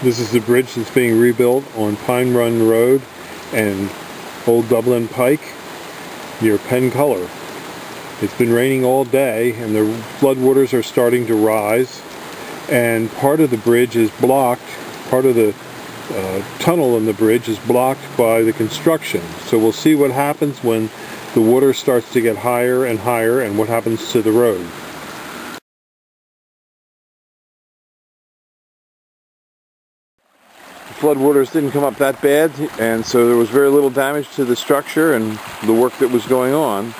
This is the bridge that's being rebuilt on Pine Run Road and Old Dublin Pike near Pencolor. It's been raining all day and the floodwaters are starting to rise, and part of the bridge is blocked, part of the tunnel in the bridge is blocked by the construction. So we'll see what happens when the water starts to get higher and higher and what happens to the road. The floodwaters didn't come up that bad, and so there was very little damage to the structure and the work that was going on.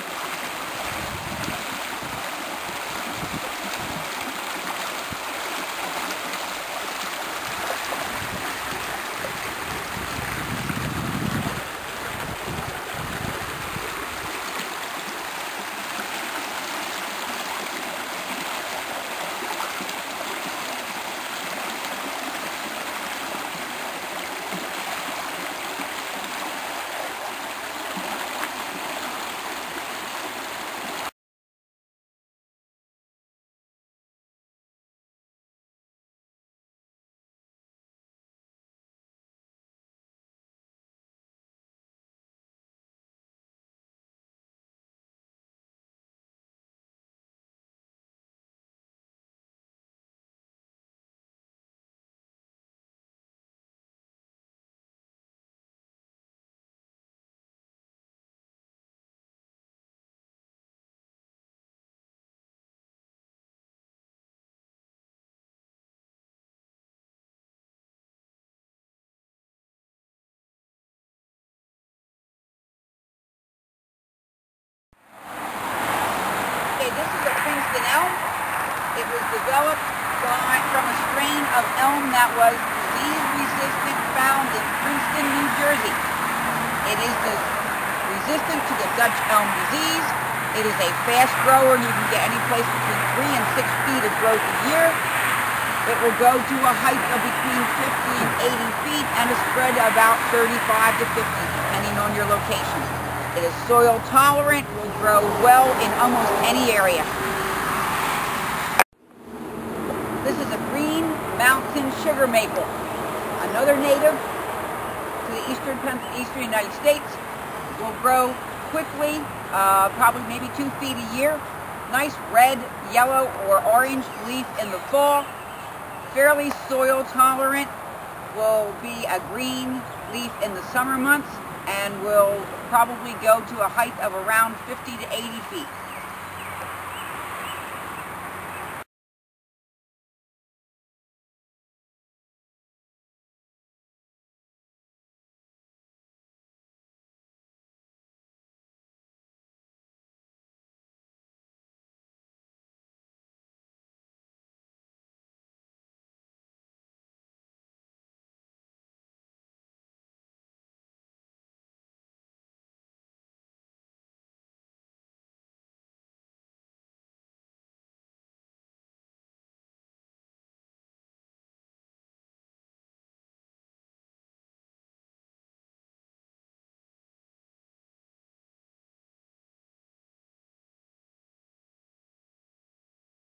This is a Princeton elm. It was developed from a strain of elm that was disease-resistant, found in Princeton, New Jersey. It is resistant to the Dutch elm disease. It is a fast grower. You can get any place between 3 and 6 feet of growth a year. It will grow to a height of between 50 and 80 feet and a spread of about 35 to 50, depending on your location. It is soil tolerant, will grow well in almost any area. This is a green mountain sugar maple, another native to the eastern United States. Will grow quickly, probably maybe 2 feet a year. Nice red, yellow, or orange leaf in the fall. Fairly soil tolerant, will be a green leaf in the summer months, and will probably go to a height of around 50 to 80 feet.